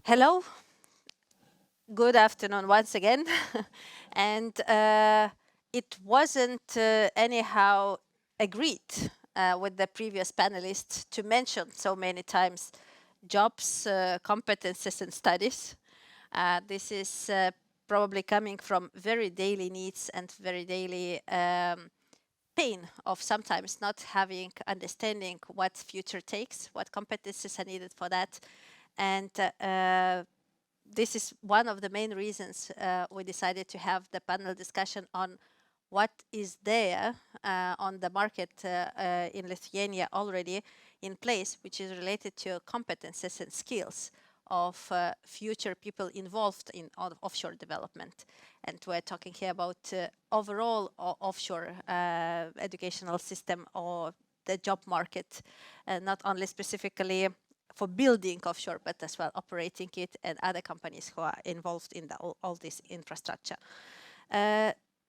Hello, good afternoon once again. And it wasn't anyhow agreed with the previous panelists to mention so many times jobs, competences and studies. This is probably coming from very daily needs and very daily pain of sometimes not having understanding what future takes, what competences are needed for that. And this is one of the main reasons we decided to have the panel discussion on what is there on the market in Lithuania already in place, which is related to competences and skills of future people involved in offshore development. And we're talking here about overall offshore educational system or the job market, not only specifically for building offshore, but as well operating it and other companies who are involved in all this infrastructure.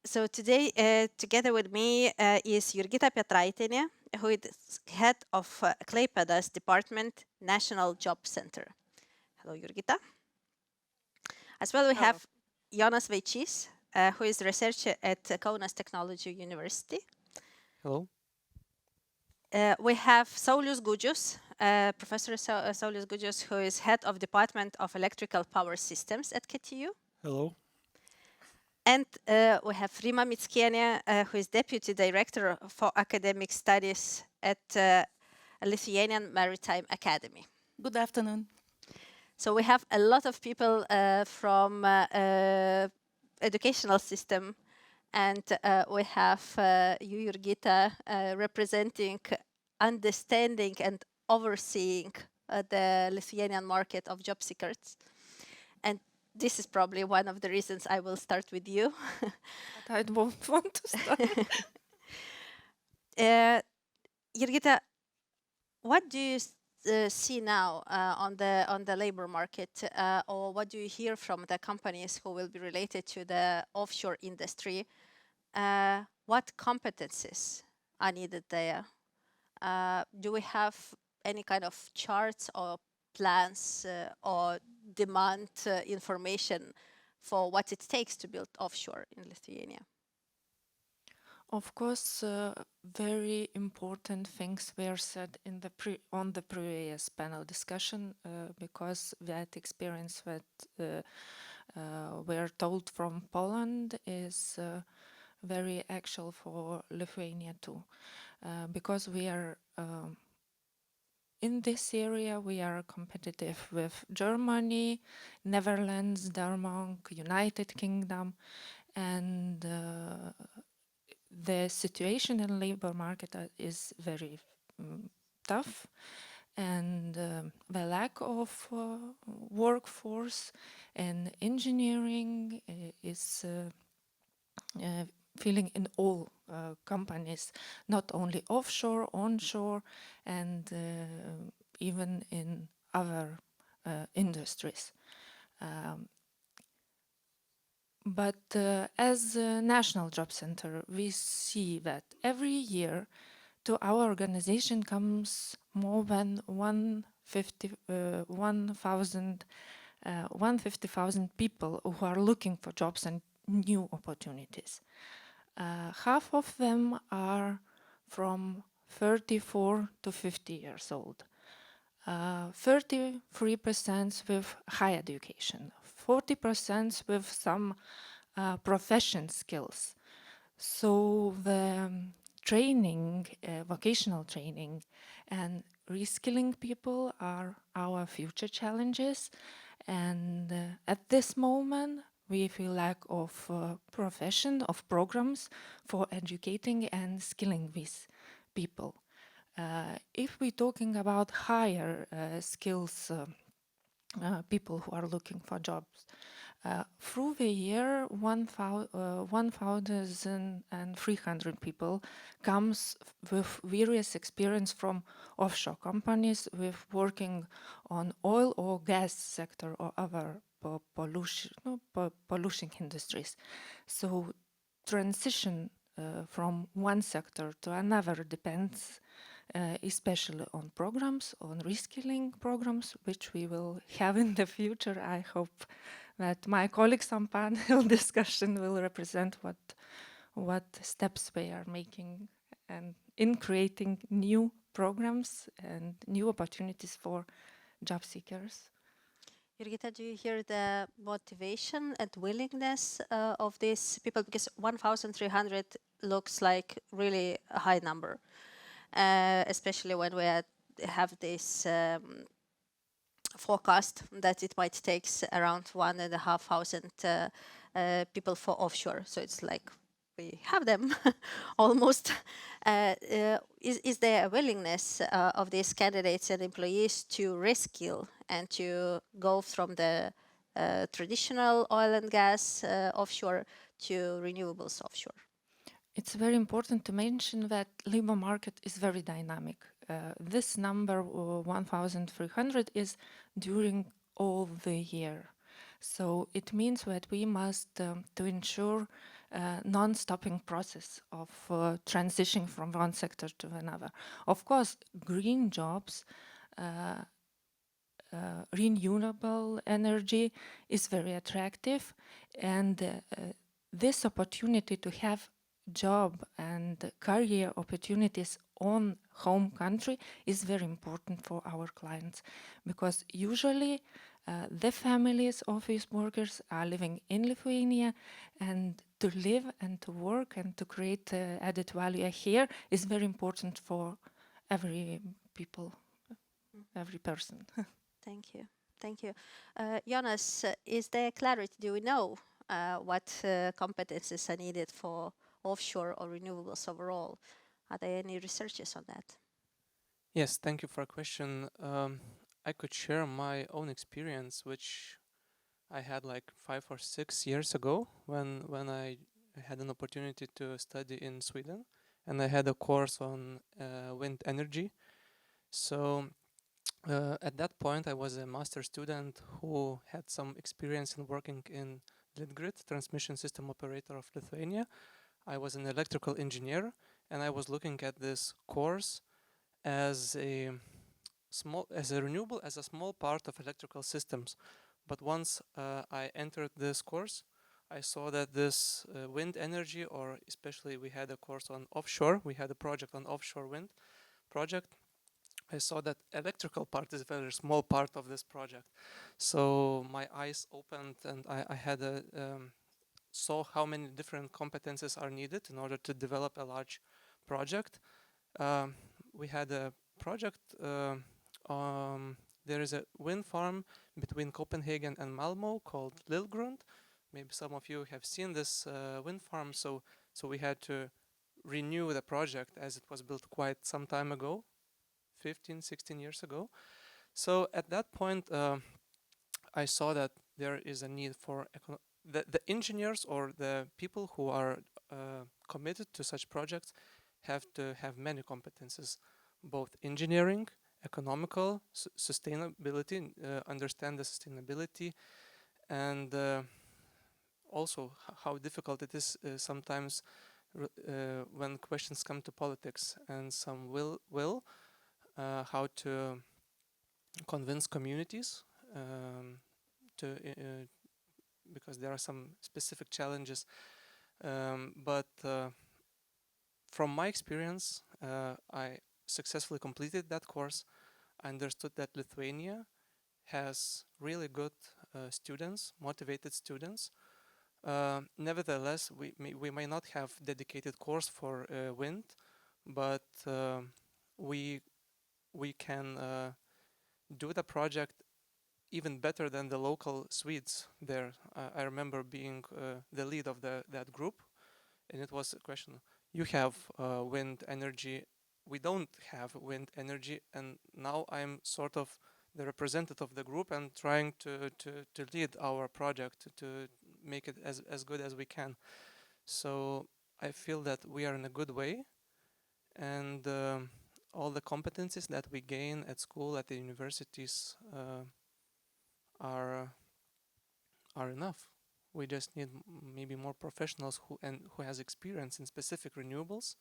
So today, together with me is Jurgita Petraitienė, who is head of Klaipėda's Department National Job Center. Hello, Jurgita. As well, we have Jonas Vaičys, who is researcher at Kaunas Technology University. Hello. We have Saulius Gudžius, Professor Saulius Gudžius, who is head of Department of Electrical Power Systems at KTU. Hello. And we have Rima Mickienė, who is Deputy Director for Academic Studies at Lithuanian Maritime Academy. Good afternoon. So we have a lot of people from educational system, and we have you, Jurgita, representing, understanding and overseeing the Lithuanian market of job seekers. And this is probably one of the reasons I will start with you. But I don't want to start. Jurgita, what do you see now on the labor market, or what do you hear from the companies who will be related to the offshore industry? What competencies are needed there? Do we have any kind of charts or plans or demand information for what it takes to build offshore in Lithuania? Of course, very important things were said in on the previous panel discussion, because that experience that were told from Poland is very actual for Lithuania too, because we are in this area we are competitive with Germany, Netherlands, Denmark, United Kingdom, and the situation in labor market is very tough, and the lack of workforce and engineering is feeling in all companies, not only offshore, onshore, and even in other industries. But as a National Job Center, we see that every year to our organization comes more than 150,000 people who are looking for jobs and new opportunities. Half of them are from 34 to 50 years old. 33% with higher education, 40% with some profession skills. So the training, vocational training and reskilling people are our future challenges. And at this moment, we feel lack of profession, of programs for educating and skilling these people. If we're talking about higher skills, people who are looking for jobs, through the year 1,300 people comes with various experience from offshore companies with working on oil or gas sector or other pollution industries. So transition from one sector to another depends especially on programs, on reskilling programs, which we will have in the future. I hope that my colleagues on panel discussion will represent what steps we are making and in creating new programs and new opportunities for job seekers. Jurgita, do you hear the motivation and willingness of these people? Because 1,300 looks like really a high number, especially when we have this forecast that it might take around 1,500 people for offshore. So it's like we have them almost. Is there a willingness of these candidates and employees to reskill and to go from the traditional oil and gas offshore to renewables offshore? It's very important to mention that labor market is very dynamic. This number, 1,300, is during all the year. So it means that we must, to ensure non-stopping process of transitioning from one sector to another. Of course, green jobs, renewable energy is very attractive, and this opportunity to have job and career opportunities on home country is very important for our clients, because usually the families of these workers are living in Lithuania, and to live and to work and to create added value here is very important for every people, every person. Thank you. Thank you. Jonas, is there clarity? Do we know what competencies are needed for offshore or renewables overall? Are there any researches on that? Yes, thank you for a question. I could share my own experience, which I had like 5 or 6 years ago when I had an opportunity to study in Sweden, and I had a course on wind energy. So at that point, I was a master student who had some experience in working in Litgrid, transmission system operator of Lithuania. I was an electrical engineer, and I was looking at this course as a renewable, as a small part of electrical systems. But once I entered this course, I saw that this wind energy, or especially we had a course on offshore, we had a project on offshore wind project. I saw that electrical part is a very small part of this project. So my eyes opened, and I had saw how many different competences are needed in order to develop a large project. We had a project, there is a wind farm between Copenhagen and Malmo called Lillgrund. Maybe some of you have seen this wind farm, so we had to renew the project as it was built quite some time ago, 15, 16 years ago. So at that point, I saw that there is a need for the engineers or the people who are committed to such projects have to have many competences, both engineering, economical, sustainability, understand the sustainability, and also how difficult it is sometimes when questions come to politics, and some will how to convince communities to because there are some specific challenges, but from my experience, I successfully completed that course. I understood that Lithuania has really good students, motivated students. Nevertheless, we may not have dedicated course for wind, but we can do the project even better than the local Swedes there. I remember being the lead of that group, and it was a question: you have wind energy, we don't have wind energy, and now I'm sort of the representative of the group and trying to lead our project to make it as good as we can. So I feel that we are in a good way, and all the competencies that we gain at school, at the universities, are enough. We just need maybe more professionals who has experience in specific renewables,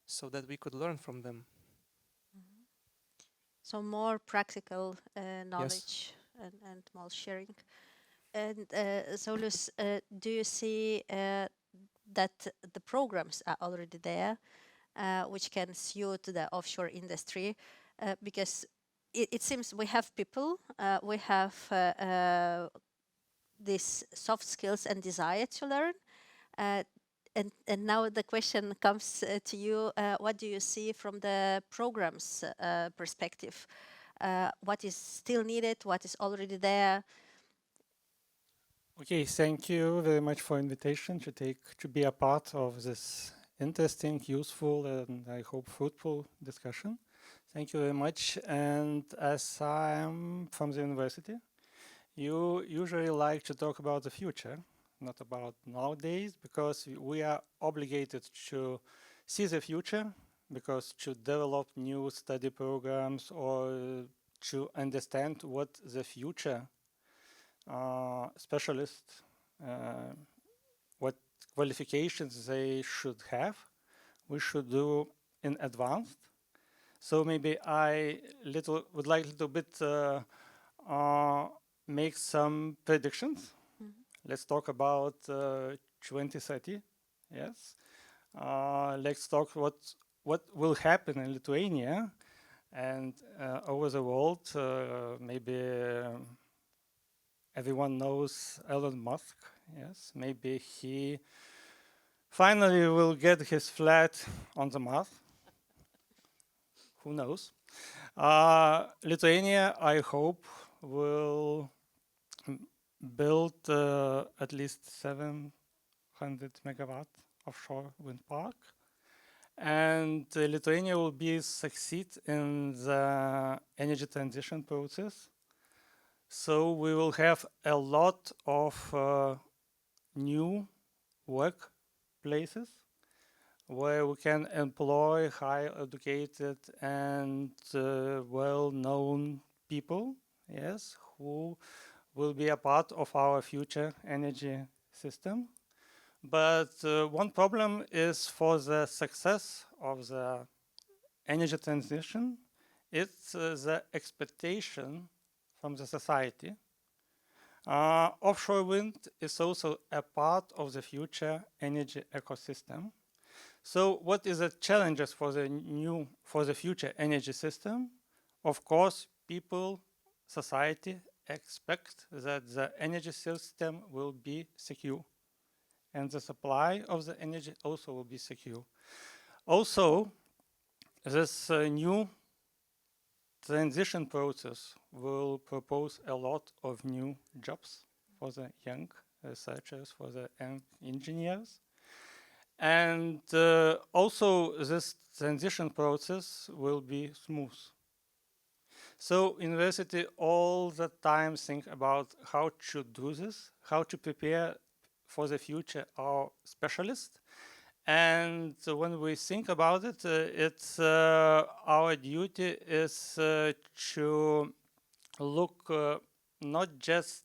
so that we could learn from them. So more practical knowledge and more sharing. And Saulius, do you see that the programs are already there, which can suit the offshore industry? Because it seems we have people, we have these soft skills and desire to learn. And now the question comes to you, what do you see from the programs perspective? What is still needed? What is already there? Okay, thank you very much for invitation to be a part of this interesting, useful, and I hope fruitful discussion. Thank you very much. And as I'm from the university, you usually like to talk about the future, not about nowadays, because we are obligated to see the future, because to develop new study programs or to understand what the future specialists, what qualifications they should have, we should do in advance. So maybe I would like a little bit make some predictions. Let's talk about 2030. Yes. Let's talk what will happen in Lithuania and over the world. Maybe everyone knows Elon Musk. Yes. Maybe he finally will get his flat on the Mars. Who knows? Lithuania, I hope, will build at least 700 megawatt offshore wind park, and Lithuania will succeed in the energy transition process. So we will have a lot of new workplaces where we can employ high educated and well-known people, yes, who will be a part of our future energy system. But one problem is for the success of the energy transition, it's the expectation from the society. Offshore wind is also a part of the future energy ecosystem. So what is the challenges for the future energy system? Of course, people, society expect that the energy system will be secure and the supply of the energy also will be secure. Also, this new transition process will propose a lot of new jobs for the young researchers, for the young engineers. And also this transition process will be smooth. So university all the time think about how to do this, how to prepare for the future our specialists. And when we think about it, it's our duty is to look not just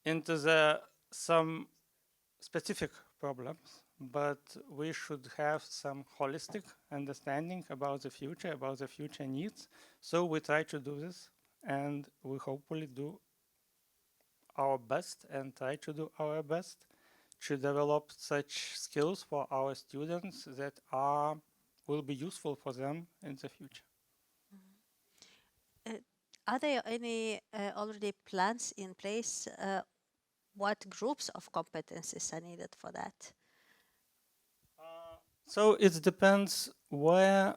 into some specific problems, but we should have some holistic understanding about the future needs. So we try to do this, and we hopefully do our best and try to do our best to develop such skills for our students that will be useful for them in the future. Are there any already plans in place? What groups of competencies are needed for that? So it depends where,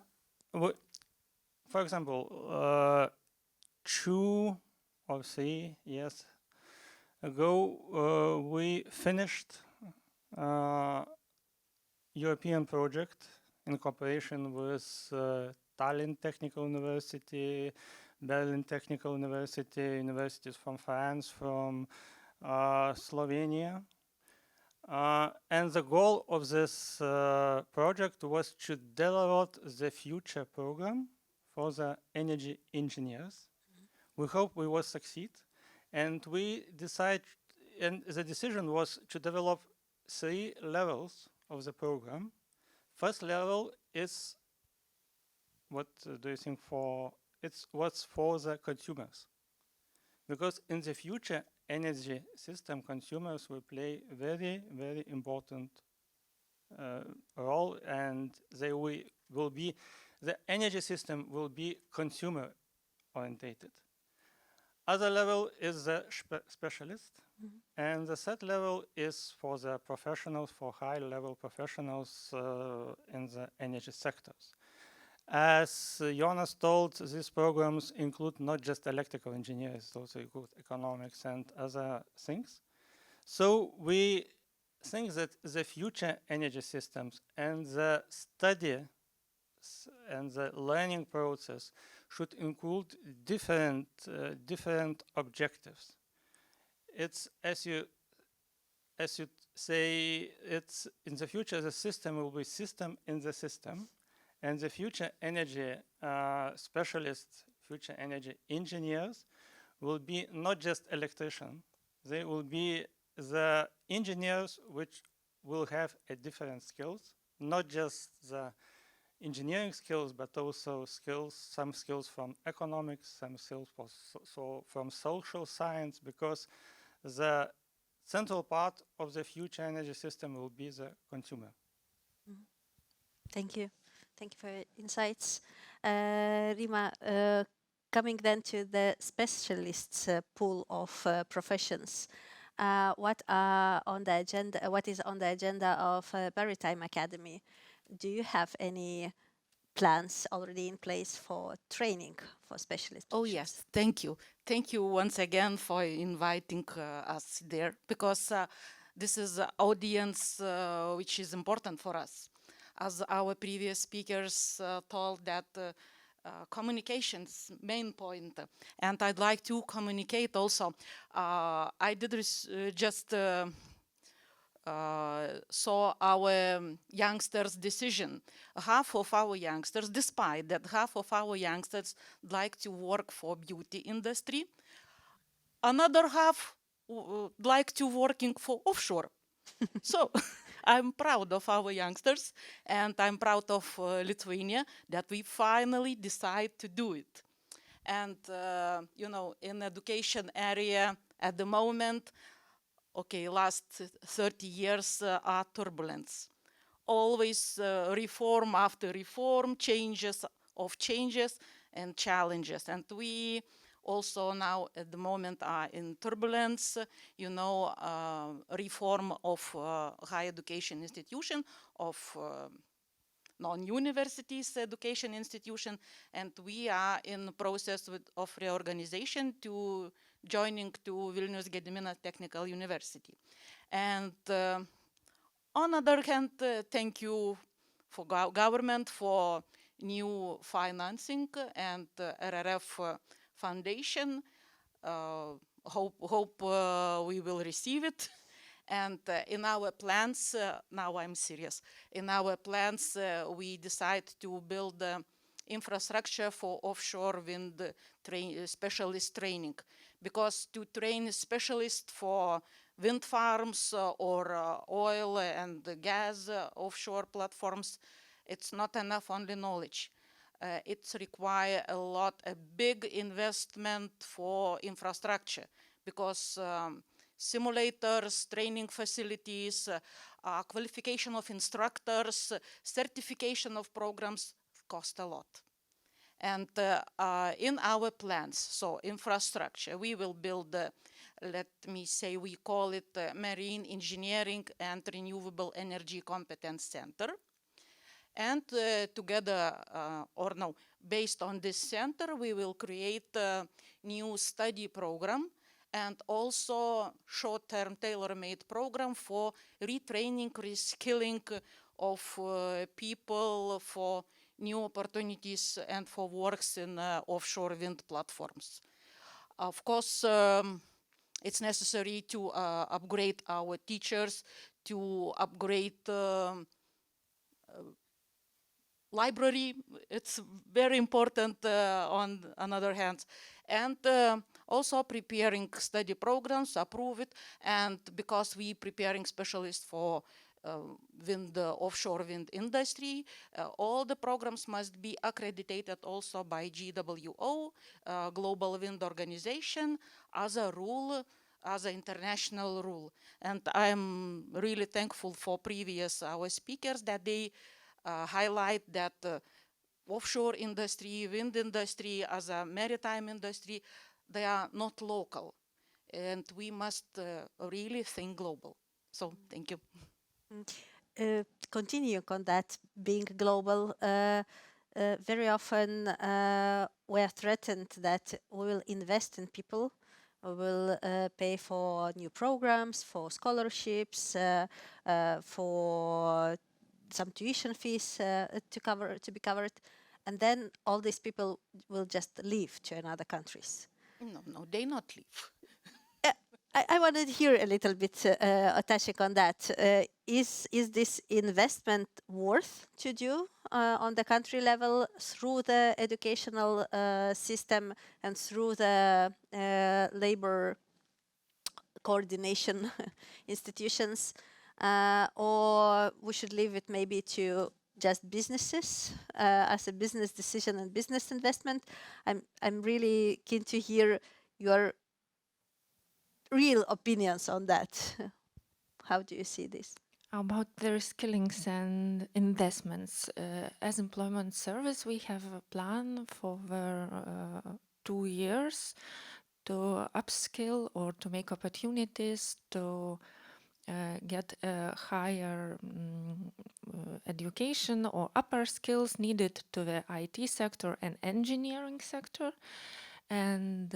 for example, 2 or 3 years ago, we finished European project in cooperation with Tallinn Technical University, Berlin Technical University, universities from France, from Slovenia. And the goal of this project was to develop the future program for the energy engineers. We hope we will succeed. And we decide, and the decision was to develop 3 levels of the program. First level is, what do you think for it's what's for the consumers. Because in the future energy system, consumers will play very, very important role, and they will be, the energy system will be consumer orientated. Other level is the specialist, and the third level is for the professionals, for high level professionals in the energy sectors. As Jonas told, these programs include not just electrical engineers, also include economics and other things. So we think that the future energy systems and the study and the learning process should include different objectives. It's as you say, it's in the future the system will be system in the system, and the future energy specialists, future energy engineers will be not just electricians. They will be the engineers which will have a different skills, not just the engineering skills, but also skills, some skills from economics, some skills from social science, because the central part of the future energy system will be the consumer. Thank you. Thank you for your insights. Rima, coming then to the specialists pool of professions. What are on the agenda? What is on the agenda of Maritime Academy? Do you have any plans already in place for training for specialists? Oh yes, thank you. Thank you once again for inviting us there, because this is an audience which is important for us. As our previous speakers told that communication's main point, and I'd like to communicate also. I did just saw our youngsters' decision. Half of our youngsters, despite that half of our youngsters like to work for beauty industry, another half like to working for offshore. So I'm proud of our youngsters, and I'm proud of Lithuania that we finally decide to do it. And you know, in education area at the moment, okay, last 30 years are turbulence. Always reform after reform, changes and challenges. And we also now at the moment are in turbulence, you know, reform of higher education institution, of non-universities education institution, and we are in the process of reorganization to joining to Vilnius Gedimino Technical University. And on the other hand, thank you for government for new financing and RRF Foundation. Hope we will receive it. And in our plans, now I'm serious, in our plans we decide to build infrastructure for offshore wind specialist training. Because to train specialists for wind farms or oil and gas offshore platforms, it's not enough only knowledge. It's require a big investment for infrastructure, because simulators, training facilities, qualification of instructors, certification of programs cost a lot. And in our plans, so infrastructure, we will build, let me say, we call it Marine Engineering and Renewable Energy Competence Center. And together, or no, based on this center, we will create a new study program and also short-term tailor-made program for retraining, reskilling of people for new opportunities and for works in offshore wind platforms. Of course, it's necessary to upgrade our teachers, to upgrade library. It's very important on another hand. And also preparing study programs, approve it, and because we preparing specialists for offshore wind industry. All the programs must be accredited also by GWO, Global Wind Organization, as a rule, as an international rule. And I'm really thankful for previous our speakers that they highlight that offshore industry, wind industry, as a maritime industry, they are not local. And we must really think global. So thank you. Continuing on that, being global, very often we are threatened that we will invest in people, we will pay for new programs, for scholarships, for some tuition fees to be covered, and then all these people will just leave to another countries. No, they not leave. I wanted to hear a little bit touching on that. Is this investment worth to do on the country level through the educational system and through the labor coordination institutions, or we should leave it maybe to just businesses as a business decision and business investment? I'm really keen to hear your real opinions on that. How do you see this? About the reskillings and investments, as employment service, we have a plan for 2 years to upskill or to make opportunities to get a higher education or upper skills needed to the IT sector and engineering sector. And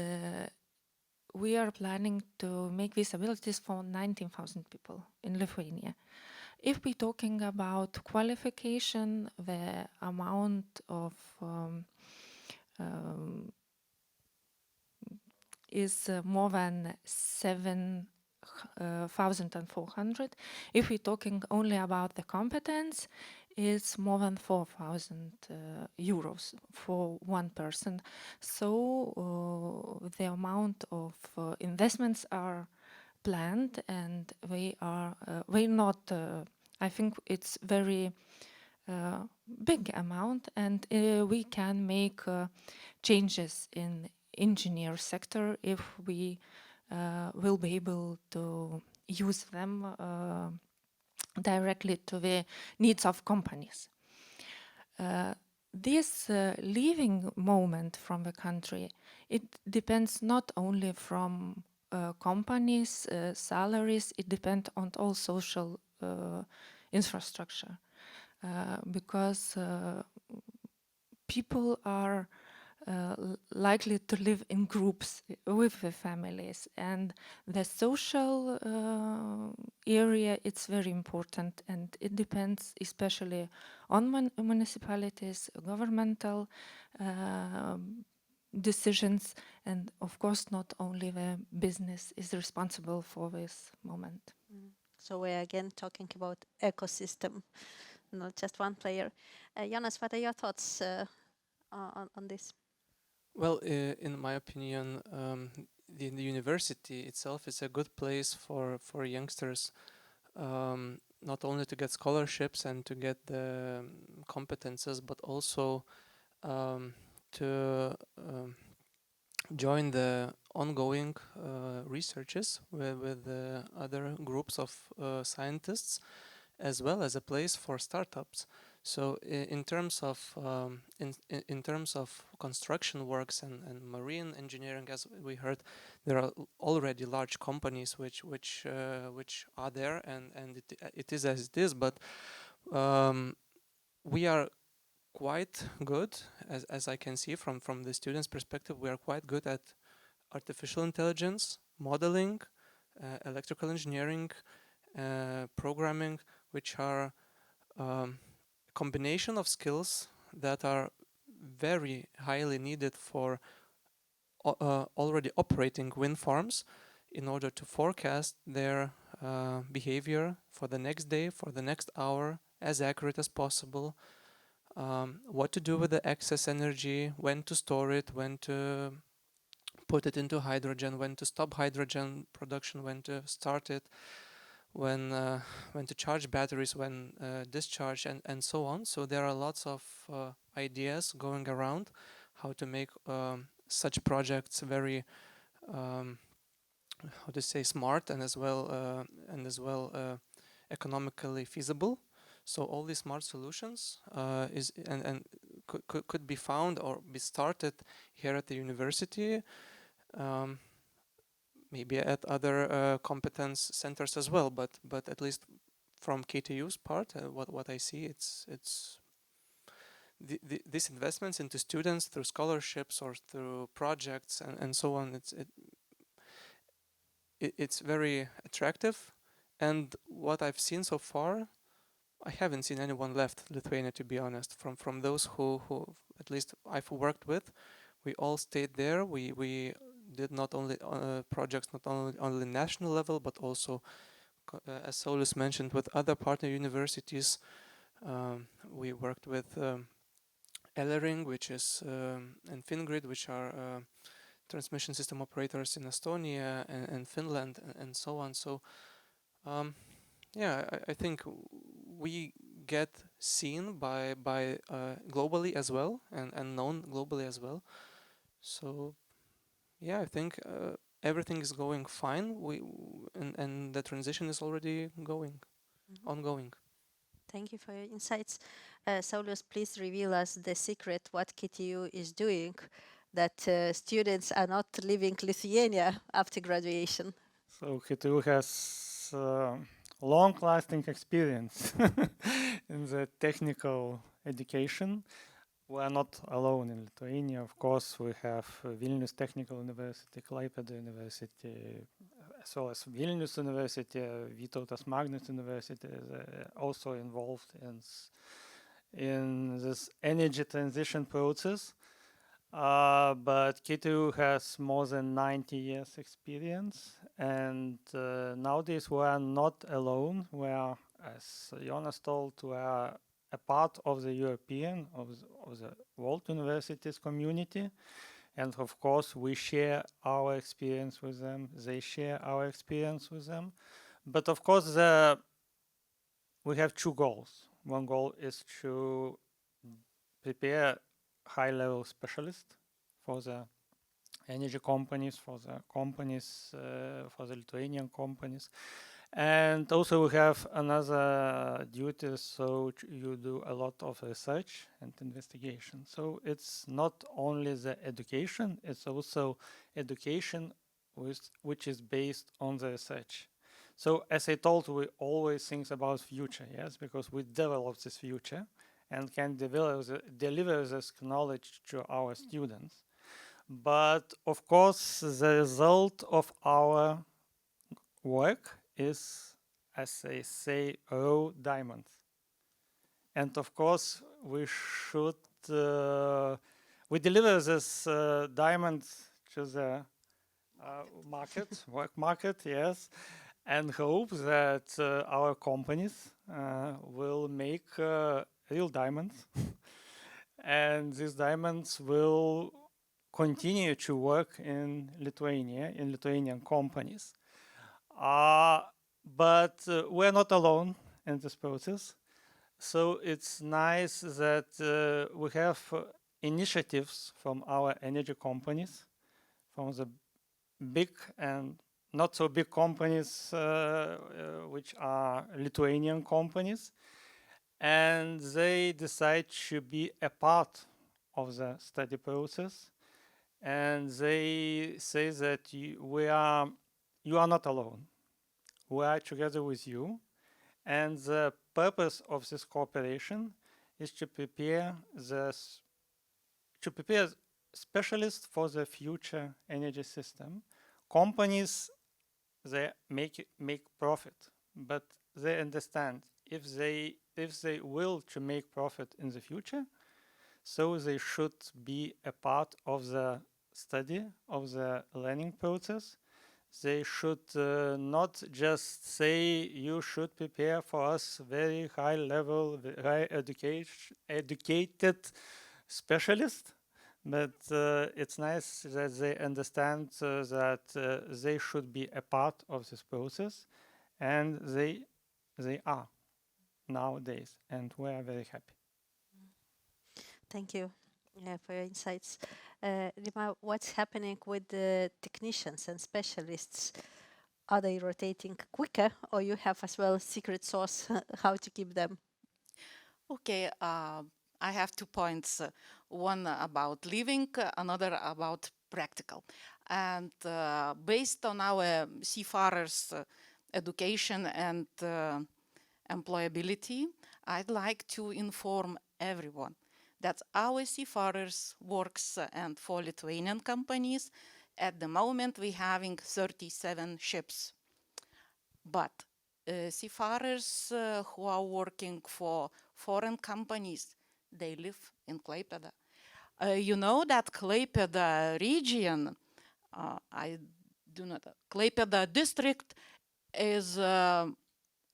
we are planning to make these abilities for 19,000 people in Lithuania. If we're talking about qualification, the amount of is more than 7,400. If we're talking only about the competence, it's more than 4,000 euros for one person. So the amount of investments are planned, and they are not. I think it's very big amount, and we can make changes in engineer sector if we will be able to use them directly to the needs of companies. This leaving moment from the country, it depends not only from companies' salaries, it depends on all social infrastructure, because people are likely to live in groups with the families, and the social area, it's very important, and it depends especially on municipalities, governmental decisions, and of course not only the business is responsible for this moment. So we're again talking about ecosystem, not just one player. Jonas, what are your thoughts on this? Well, in my opinion, the university itself is a good place for youngsters, not only to get scholarships and to get the competences, but also to join the ongoing researches with other groups of scientists, as well as a place for startups. So in terms of in terms of construction works and marine engineering, as we heard, there are already large companies which are there, and it is as it is. But we are quite good, as I can see from the students' perspective, we are quite good at artificial intelligence, modeling, electrical engineering, programming, which are combination of skills that are very highly needed for already operating wind farms in order to forecast their behavior for the next day, for the next hour, as accurate as possible. What to do with the excess energy, when to store it, when to put it into hydrogen, when to stop hydrogen production, when to start it, when to charge batteries, when discharge, and so on. So there are lots of ideas going around how to make such projects very how to say smart and as well economically feasible. So all these smart solutions could be found or be started here at the university, maybe at other competence centers as well. But at least from KTU's part, what I see, it's these investments into students through scholarships or through projects and so on. It's very attractive, and what I've seen so far, I haven't seen anyone left Lithuania, to be honest. From those who at least I've worked with, we all stayed there. We did not only projects not only national level, but also as Saulius mentioned, with other partner universities. We worked with Elering, which is and Fingrid, which are transmission system operators in Estonia and Finland and so on. So yeah, I think we get seen by globally as well and known globally as well. So yeah, I think everything is going fine. And the transition is already ongoing. Thank you for your insights. Saulius, please reveal us the secret what KTU is doing that students are not leaving Lithuania after graduation. So KTU has long-lasting experience in the technical education. We are not alone in Lithuania. Of course, we have Vilnius Technical University, Klaipeda University, as well as Vilnius University, Vytautas Magnus University is also involved in this energy transition process. But KTU has more than 90 years experience, and nowadays we are not alone. We are, as Jonas told, we are a part of the European, of the world universities community. And of course, we share our experience with them. They share our experience with them. But of course, we have two goals. One goal is to prepare high-level specialists for the energy companies, for the Lithuanian companies. And also we have another duty, so you do a lot of research and investigation. So it's not only the education, it's also education which is based on the research. So as I told, we always think about future, yes, because we develop this future and can deliver this knowledge to our students. But of course, the result of our work is, as they say, raw diamonds. And of course, we should, we deliver this diamonds to the market, work market, yes, and hope that our companies will make real diamonds. And these diamonds will continue to work in Lithuania, in Lithuanian companies. But we're not alone in this process. So it's nice that we have initiatives from our energy companies, from the big and not so big companies, which are Lithuanian companies. And they decide to be a part of the study process. And they say that you are not alone. We are together with you. And the purpose of this cooperation is to prepare specialists for the future energy system. Companies, they make profit, but they understand if they will to make profit in the future, so they should be a part of the study, of the learning process. They should not just say, you should prepare for us very high level, high educated specialists, but it's nice that they understand that they should be a part of this process and they are nowadays, and we are very happy. Thank you for your insights. Rima, what's happening with the technicians and specialists? Are they rotating quicker, or you have as well secret sauce how to keep them? Okay, I have 2 points. One about living, another about practical. And based on our seafarers' education and employability, I'd like to inform everyone that our seafarers works and for Lithuanian companies. At the moment, we're having 37 ships. But seafarers who are working for foreign companies, they live in Klaipeda. You know that Klaipeda region, I do not, Klaipeda district is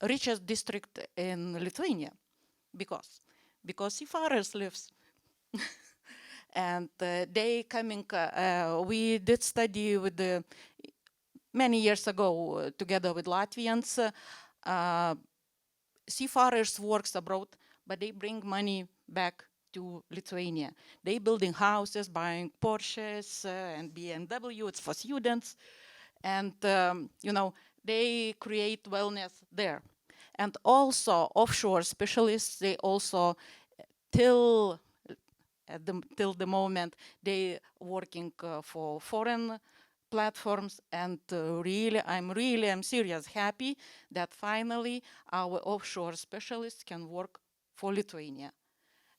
richest district in Lithuania. Because seafarers lives. And they coming, we did study with the many years ago together with Latvians. Seafarers works abroad, but they bring money back to Lithuania. They building houses, buying Porsches and BMW. It's for students, and you know, they create wellness there. And also offshore specialists, they also till the moment they working for foreign platforms, and I'm serious happy that finally our offshore specialists can work for Lithuania.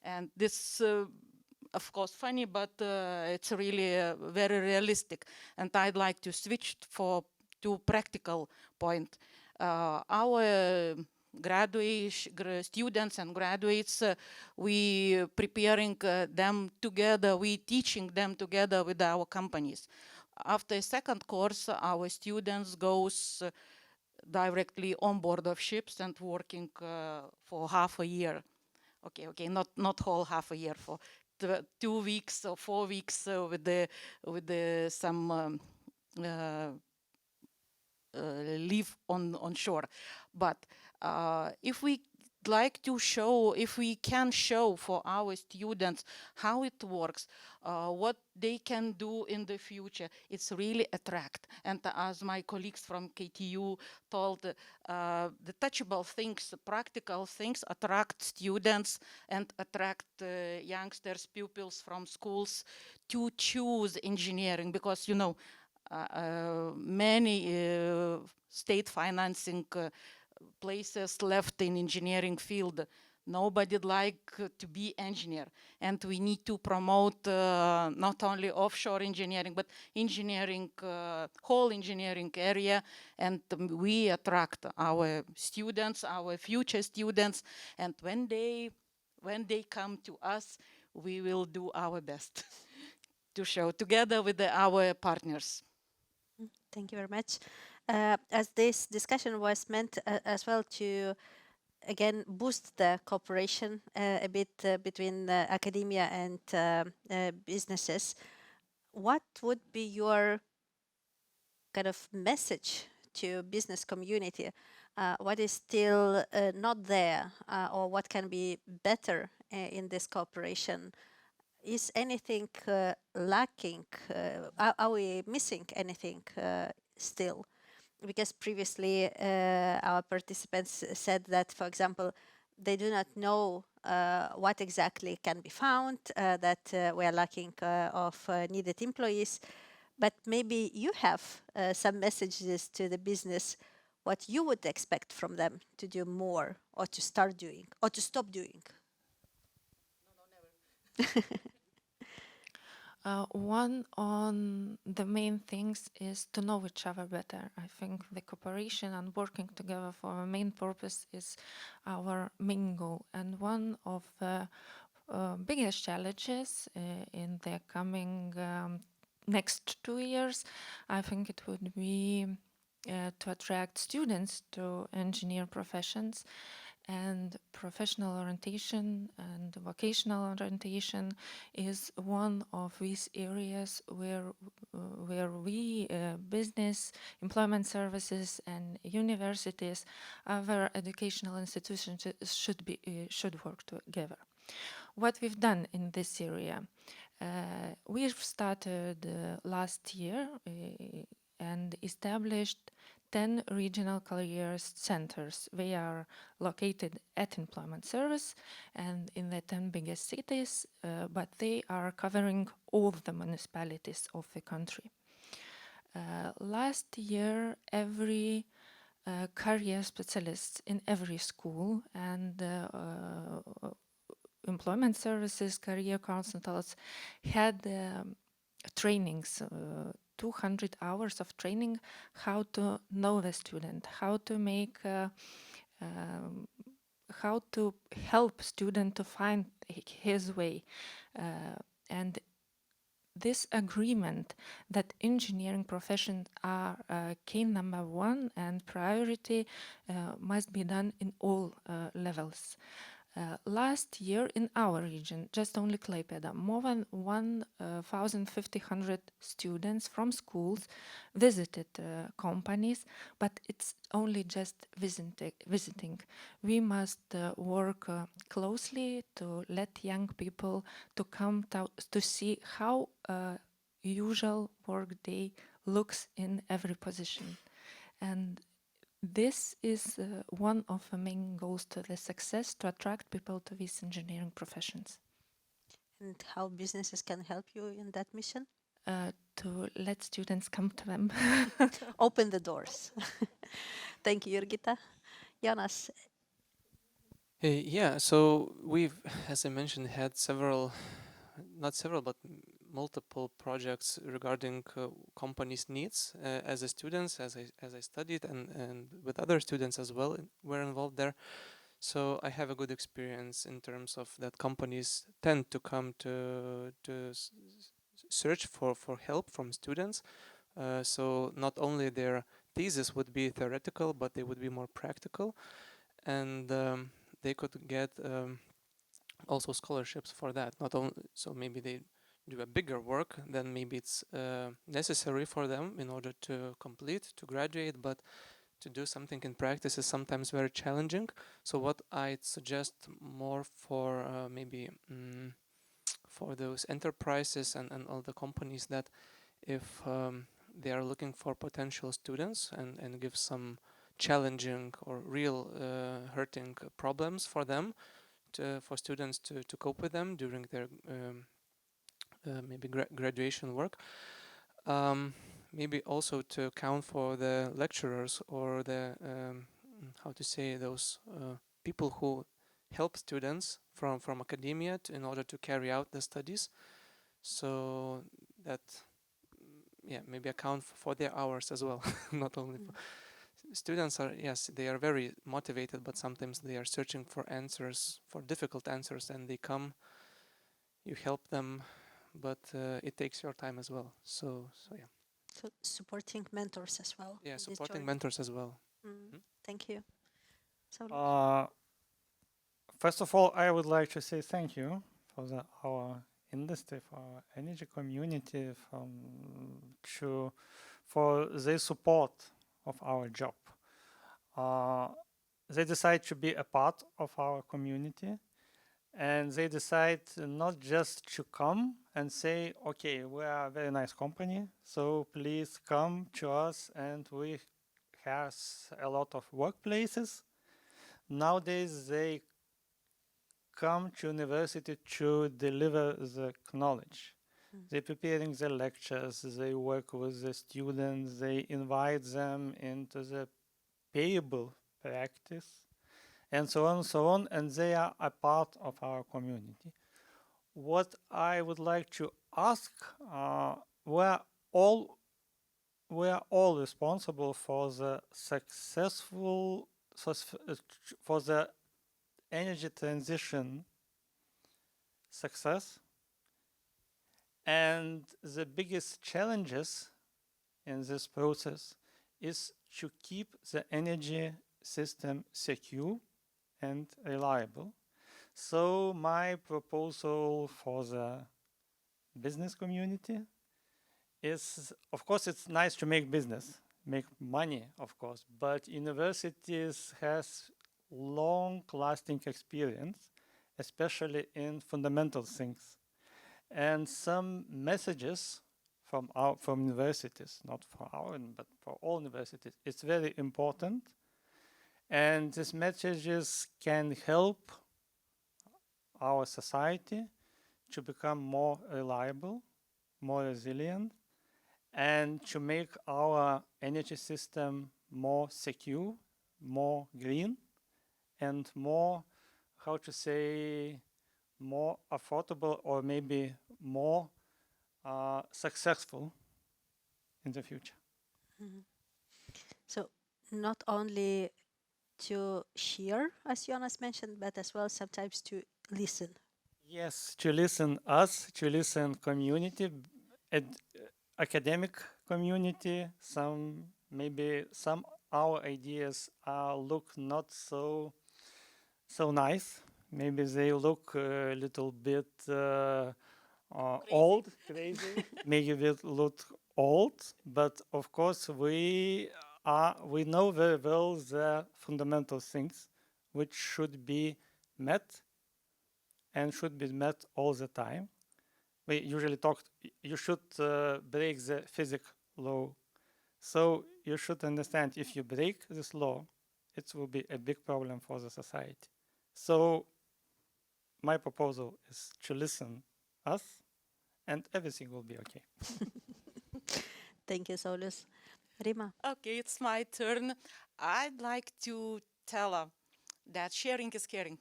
And this of course funny, but it's really very realistic, and I'd like to switch to practical point. Our students and graduates, we preparing them together, we teaching them together with our companies. After second course, our students goes directly on board of ships and working for half a year. Okay, not whole half a year, for 2 weeks or 4 weeks with some leave on shore. But if we like to show, if we can show for our students how it works, what they can do in the future, it's really attract. And as my colleagues from KTU told, the touchable things, practical things attract students and attract youngsters, pupils from schools to choose engineering, because you know, many state financing places left in engineering field. Nobody like to be engineer, and we need to promote not only offshore engineering, but engineering, whole engineering area, and we attract our students, our future students, and when they come to us, we will do our best to show together with our partners. Thank you very much. As this discussion was meant as well to, again, boost the cooperation a bit between academia and businesses, what would be your kind of message to business community? What is still not there, or what can be better in this cooperation? Is anything lacking? Are we missing anything still? Because previously our participants said that, for example, they do not know what exactly can be found, that we are lacking of needed employees. But maybe you have some messages to the business, what you would expect from them to do more, or to start doing, or to stop doing. One on the main things is to know each other better. I think the cooperation and working together for our main purpose is our main goal. And one of the biggest challenges in the coming next 2 years, I think it would be to attract students to engineer professions. and professional orientation and vocational orientation is one of these areas where we, business, employment services, and universities, other educational institutions should work together. What we've done in this area, we've started last year and established 10 regional career centers. They are located at employment service and in the 10 biggest cities, but they are covering all the municipalities of the country. Last year, every career specialist in every school and employment services career consultants had trainings, 200 hours of training, how to know the student, how to make, how to help student to find his way. And this agreement that engineering professions are key number one and priority must be done in all levels. Last year in our region, just only Klaipeda, more than 1,500 students from schools visited companies, but it's only just visiting. We must work closely to let young people to come to see how usual work day looks in every position. And this is one of the main goals to the success, to attract people to these engineering professions. And how businesses can help you in that mission? To let students come to them. Open the doors. Thank you, Jurgita. Jonas. Yeah, so we've, as I mentioned, had multiple projects regarding companies' needs as a students, as I studied, and with other students as well were involved there. So I have a good experience in terms of that companies tend to come to search for help from students. So not only their thesis would be theoretical, but they would be more practical, and they could get also scholarships for that. Not only, so maybe they do a bigger work than maybe it's necessary for them in order to complete, to graduate, but to do something in practice is sometimes very challenging. So what I'd suggest more for maybe for those enterprises and all the companies, that if they are looking for potential students and give some challenging or real hurting problems for them, for students to cope with them during their maybe graduation work. Maybe also to account for the lecturers or the how to say, those people who help students from academia in order to carry out the studies, so that maybe account for their hours as well. Not only for students are, yes, they are very motivated, but sometimes they are searching for answers, for difficult answers, and they come, you help them, but it takes your time as well. So yeah. So supporting mentors as well. Yeah, in this supporting journey. mentors as well. Thank you. Saulius. First of all, I would like to say thank you for our industry, for our energy community, for their support of our job. They decide to be a part of our community, and they decide not just to come and say, okay, we are a very nice company, so please come to us, and we have a lot of workplaces. Nowadays, they come to university to deliver the knowledge. They're preparing the lectures, they work with the students, they invite them into the payable practice, and so on, and they are a part of our community. What I would like to ask, we're all responsible for the for the energy transition success, and the biggest challenges in this process is to keep the energy system secure and reliable. So my proposal for the business community is, of course, it's nice to make business, make money, of course, but universities has long-lasting experience, especially in fundamental things. And some messages from universities, not for our, but for all universities, it's very important. And these messages can help our society to become more reliable, more resilient, and to make our energy system more secure, more green, and more, how to say, more affordable, or maybe more successful in the future. So not only to hear, as Jonas mentioned, but as well sometimes to listen. Yes, to listen us, to listen community, academic community. Maybe some our ideas look not so nice. Maybe they look a little bit old, crazy. Maybe they look old, but of course we know very well the fundamental things which should be met and should be met all the time. We usually talk, you should break the physics law. So you should understand, if you break this law, it will be a big problem for the society. So my proposal is to listen us, and everything will be okay. Thank you, Saulius. Rima. Okay, it's my turn. I'd like to tell that sharing is caring.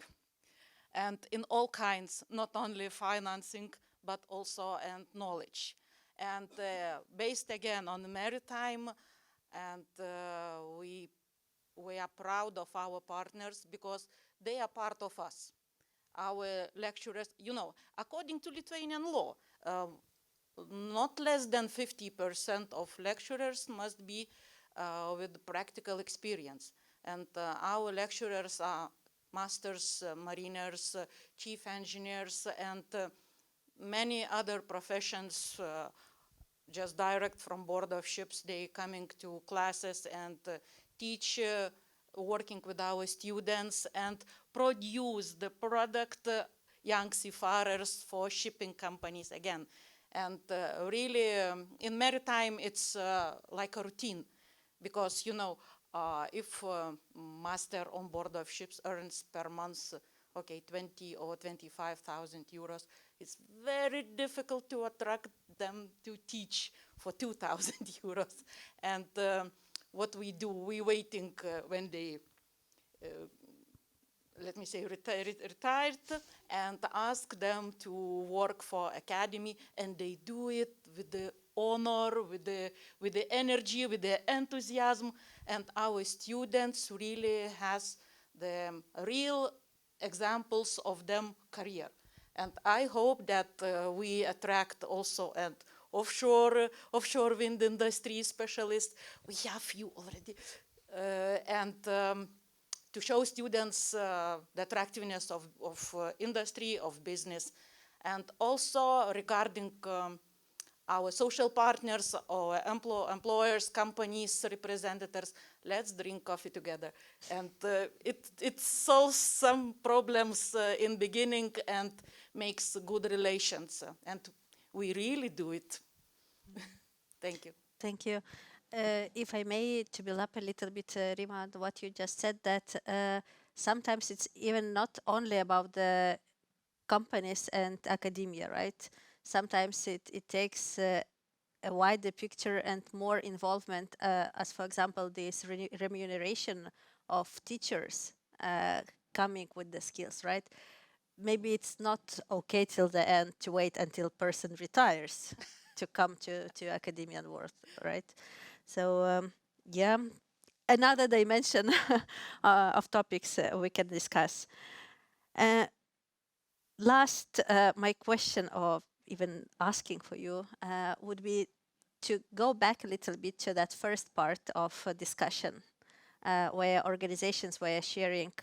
And in all kinds, not only financing, but also and knowledge. And based again on the maritime, and we are proud of our partners because they are part of us. Our lecturers, according to Lithuanian law, not less than 50% of lecturers must be with practical experience. And our lecturers are masters, mariners, chief engineers, and many other professions, just direct from board of ships. They coming to classes and teach, working with our students, and produce the product, young seafarers for shipping companies again. And really, in maritime, it's like a routine, because, if master on board of ships earns per month, 20 or 25,000 euros, it's very difficult to attract them to teach for 2,000 euros. And what we do, we waiting when they, let me say, retired, and ask them to work for academy, and they do it with the honor, with the energy, with the enthusiasm, and our students really has the real examples of them career. And I hope that we attract also and offshore wind industry specialists. We have few already, and to show students the attractiveness of industry, of business, and also regarding our social partners or employers, companies, representatives, let's drink coffee together. And it solves some problems in beginning and makes good relations. And we really do it. Thank you. Thank you. If I may, to build up a little bit, Rima, on what you just said, that sometimes it's even not only about the companies and academia, right? Sometimes it takes a wider picture and more involvement, as for example, this remuneration of teachers coming with the skills, right? Maybe it's not okay till the end to wait until person retires to come to academian world, right? So yeah, another dimension of topics we can discuss. Last, my question, or even asking for you, would be to go back a little bit to that first part of discussion, where organizations were sharing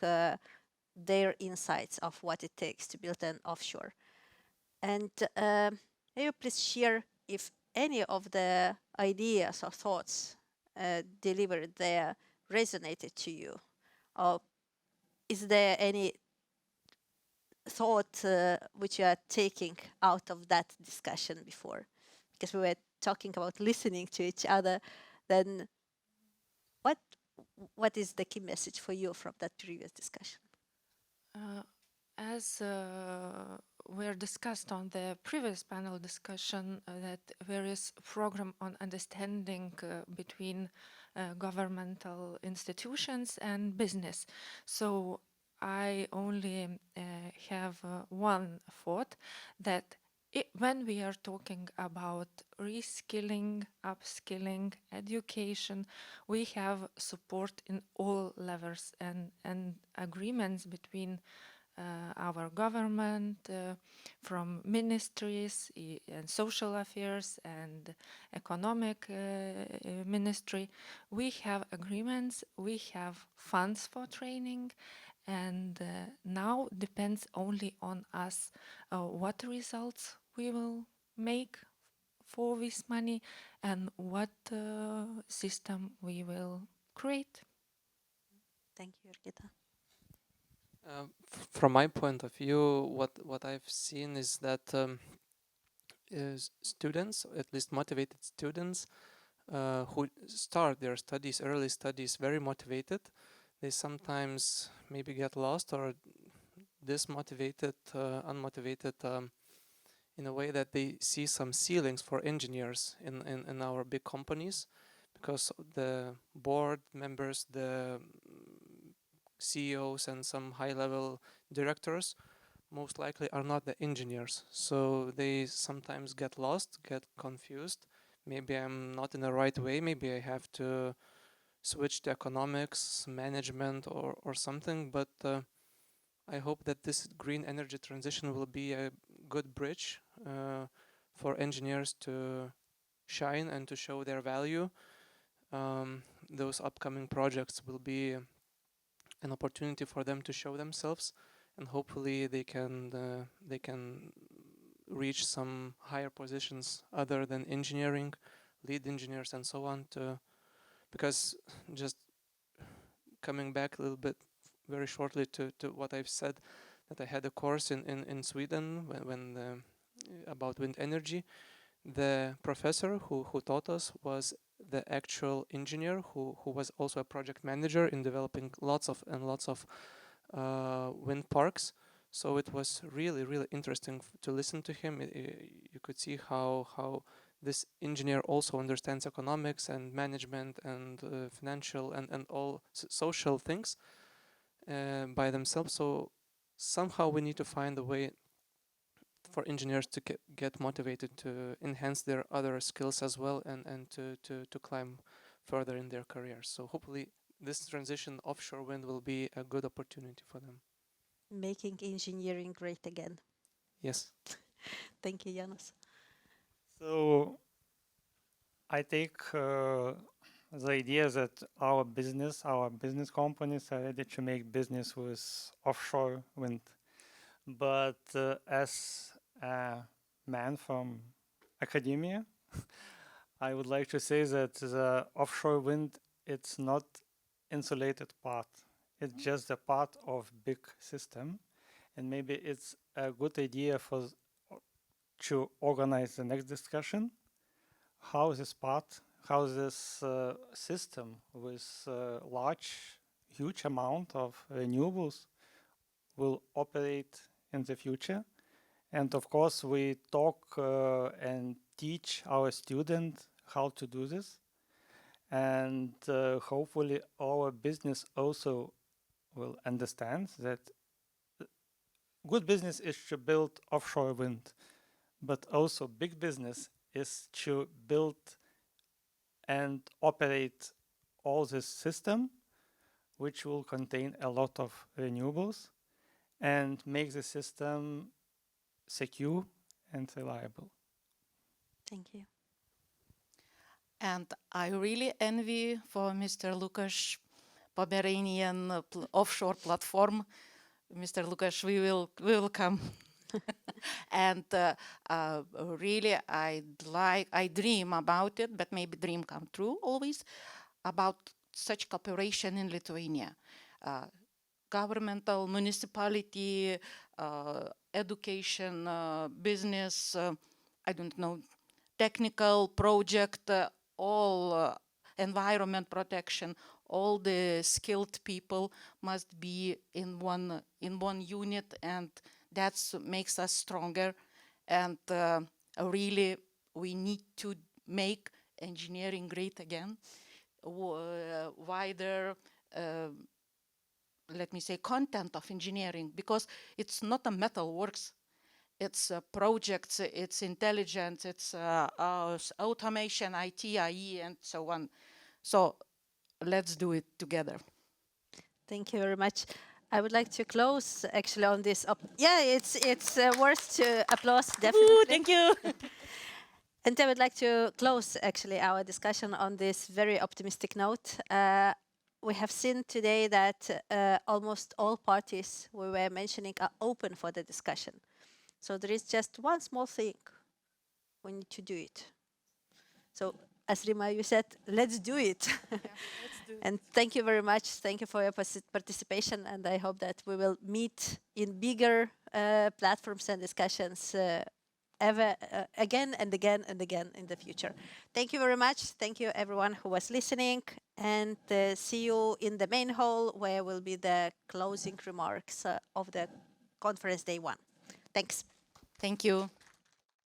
their insights of what it takes to build an offshore. And may you please share if any of the ideas or thoughts delivered there resonated to you, or is there any thought which you are taking out of that discussion before? Because we were talking about listening to each other, then what is the key message for you from that previous discussion? As were discussed on the previous panel discussion, that there is program on understanding between governmental institutions and business. So I only have one thought, that when we are talking about reskilling, upskilling, education, we have support in all levels and agreements between our government, from ministries and social affairs and economic ministry. We have agreements, we have funds for training, and now depends only on us what results we will make for this money and what system we will create. Thank you, Jurgita. From my point of view, what I've seen is that students, at least motivated students, who start their studies, early studies, very motivated, they sometimes maybe get lost or dismotivated, unmotivated, in a way that they see some ceilings for engineers in our big companies, because the board members, the CEOs and some high-level directors most likely are not the engineers. So they sometimes get lost, get confused. Maybe I'm not in the right way. Maybe I have to switch to economics, management or something. But I hope that this green energy transition will be a good bridge for engineers to shine and to show their value. Those upcoming projects will be an opportunity for them to show themselves, and hopefully they can reach some higher positions other than engineering, lead engineers and so on. Because just coming back a little bit very shortly to what I've said, that I had a course in Sweden when about wind energy. The professor who taught us was the actual engineer who was also a project manager in developing lots of wind parks. So it was really interesting to listen to him. You could see how this engineer also understands economics and management and financial and all social things by themselves. So somehow we need to find a way for engineers to get motivated to enhance their other skills as well and to climb further in their careers. So hopefully this transition offshore wind will be a good opportunity for them. Making engineering great again. Yes. Thank you, Jonas. So I take the idea that our business companies are ready to make business with offshore wind. But as a man from academia, I would like to say that the offshore wind, it's not insulated part. It's just a part of big system. And maybe it's a good idea to organize the next discussion, how this system with huge amount of renewables will operate in the future. And of course, we talk and teach our students how to do this. And hopefully our business also will understand that good business is to build offshore wind, but also big business is to build and operate all this system, which will contain a lot of renewables and make the system secure and reliable. Thank you. And I really envy for Mr. Lukas Pomeranian offshore platform, Mr. Lukas, we will come. And really, I dream about it, but maybe dream come true always, about such cooperation in Lithuania. Governmental, municipality, education, business, I don't know, technical project, all environment protection, all the skilled people must be in one unit, and that makes us stronger. And really, we need to make engineering great again, wider, let me say, content of engineering, because it's not a metal works. It's projects, it's intelligence, it's automation, IT, IE, and so on. So let's do it together. Thank you very much. I would like to close actually on this. Yeah, it's worth to applause, definitely. Ooh, thank you. And I would like to close actually our discussion on this very optimistic note. We have seen today that almost all parties we were mentioning are open for the discussion. So there is just one small thing. We need to do it. So as Rima, you said, let's do it. Yeah, let's do it. And thank you very much. Thank you for your participation. And I hope that we will meet in bigger platforms and discussions again and again and again in the future. Thank you very much. Thank you everyone who was listening. And see you in the main hall where will be the closing remarks of the conference day 1. Thanks. Thank you.